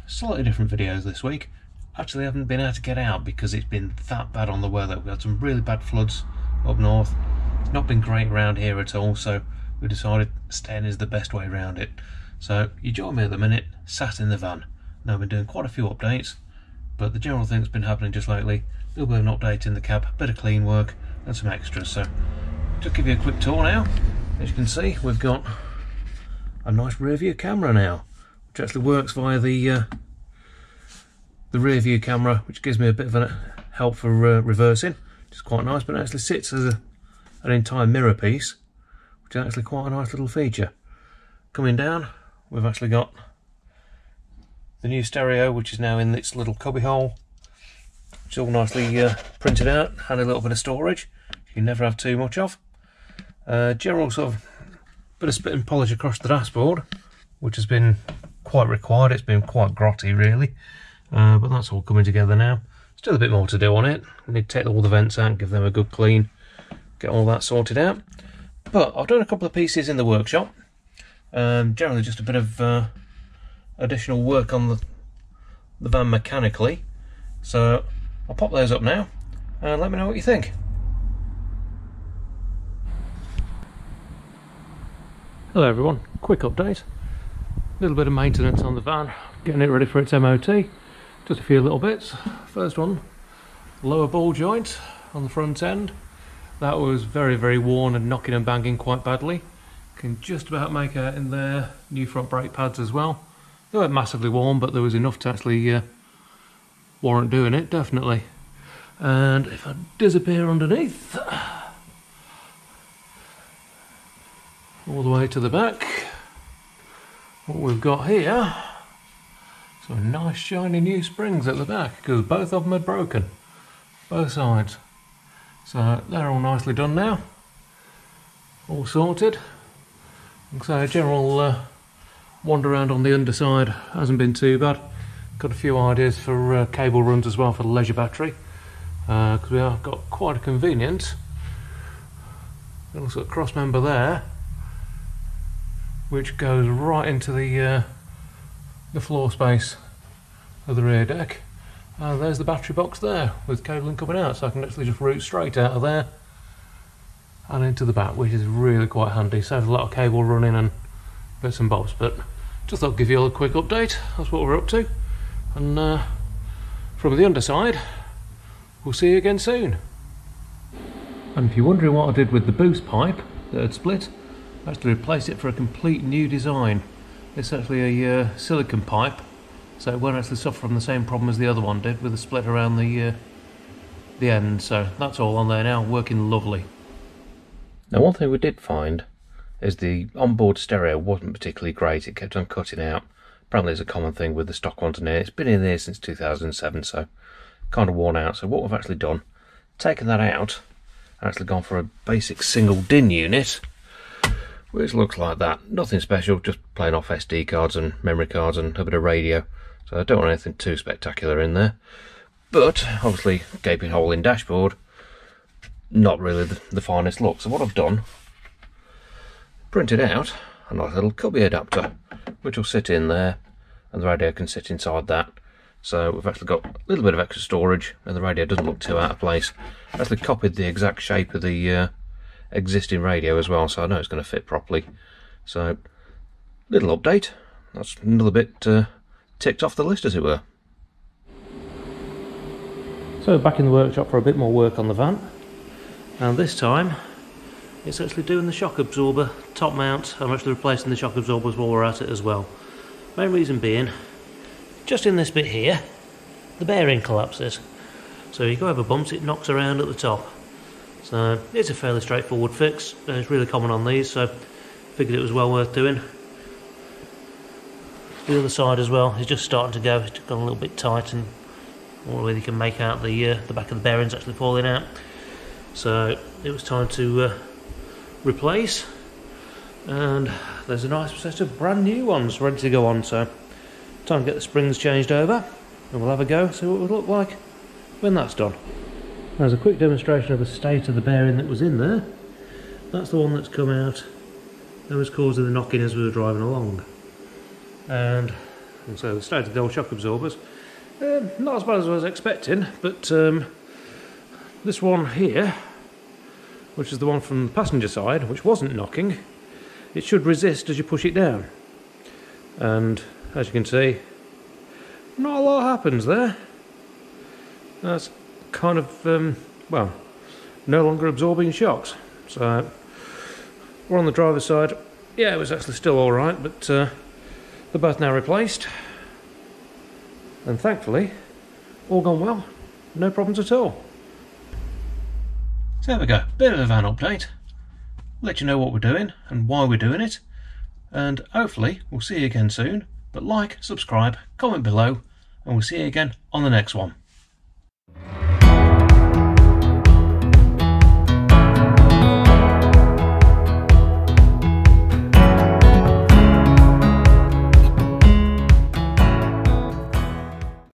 Slightly different videos this week. Actually, I haven't been able to get out because it's been that bad on the weather. We had some really bad floods up north. It's not been great around here at all, so we decided staying is the best way around it. So you join me at the minute, sat in the van. Now I've been doing quite a few updates, but the general thing that's been happening just lately, a little bit of an update in the cab, a bit of clean work and some extras. So just give you a quick tour now. As you can see, we've got a nice rear view camera now, which actually works via the rear view camera, which gives me a bit of a help for reversing, which is quite nice, but it actually sits as an entire mirror piece, which is actually quite a nice little feature. Coming down, we've actually got the new stereo, which is now in its little cubby hole, which is all nicely printed out, and a little bit of storage you can never have too much of. General sort of bit of spit and polish across the dashboard, which has been quite required. It's been quite grotty really, but that's all coming together now. Still a bit more to do on it. We need to take all the vents out, give them a good clean, get all that sorted out. But I've done a couple of pieces in the workshop. Generally just a bit of additional work on the van mechanically. So I'll pop those up now and let me know what you think. Hello everyone, quick update. A little bit of maintenance on the van, getting it ready for its MOT. Just a few little bits. First one, lower ball joint on the front end. That was very worn and knocking and banging quite badly. Can just about make out in there. New front brake pads as well. They weren't massively worn, but there was enough to actually warrant doing it, definitely. And if I disappear underneath, all the way to the back, what we've got here, some nice shiny new springs at the back, because both of them had broken, both sides. So they're all nicely done now, all sorted. So a general wander around on the underside hasn't been too bad. Got a few ideas for cable runs as well for the leisure battery, because we have got quite a convenient little sort of cross member there, which goes right into the floor space of the rear deck. And there's the battery box there with cabling coming out, so I can actually just route straight out of there and into the back, which is really quite handy. Saves a lot of cable running and bits and bobs. But just thought I'd give you all a quick update. That's what we're up to. And from the underside, we'll see you again soon. And if you're wondering what I did with the boost pipe that had split, I actually replaced it for a complete new design. It's actually a silicone pipe, so it won't actually suffer from the same problem as the other one did with the split around the end. So that's all on there now, working lovely. Now one thing we did find is the onboard stereo wasn't particularly great. It kept on cutting out. Apparently it's a common thing with the stock one in here. It's been in there since 2007, so kind of worn out. So what we've actually done, taken that out, actually gone for a basic single DIN unit, which looks like that. Nothing special, just plain off SD cards and memory cards and a bit of radio. So I don't want anything too spectacular in there. But obviously gaping hole in dashboard, not really the finest look. So what I've done, printed out a nice little cubby adapter, which will sit in there and the radio can sit inside that. So we've actually got a little bit of extra storage and the radio doesn't look too out of place. I actually copied the exact shape of the existing radio as well, so I know it's going to fit properly. So little update. That's another bit ticked off the list, as it were. So back in the workshop for a bit more work on the van, and this time it's actually doing the shock absorber top mount. I'm actually replacing the shock absorbers while we're at it as well. Main reason being, just in this bit here, the bearing collapses. So you go over bumps, it knocks around at the top. So it's a fairly straightforward fix, and it's really common on these, so figured it was well worth doing. The other side as well is just starting to go. It's gone a little bit tight, and all you can make out the back of the bearings actually falling out. So it was time to replace, and there's a nice set of brand new ones ready to go on. So time to get the springs changed over, and we'll have a go, see what it would look like when that's done. There's a quick demonstration of the state of the bearing that was in there. That's the one that's come out. That was causing the knocking as we were driving along. And And so the stated old shock absorbers, not as bad as I was expecting, but this one here, which is the one from the passenger side, which wasn't knocking, it should resist as you push it down. And as you can see, not a lot happens there. That's kind of, well, no longer absorbing shocks. So we're on the driver's side. Yeah, it was actually still alright, but they're both now replaced. And thankfully, all gone well. No problems at all. So there we go, bit of a van update. Let you know what we're doing and why we're doing it. And hopefully we'll see you again soon. But like, subscribe, comment below, and we'll see you again on the next one.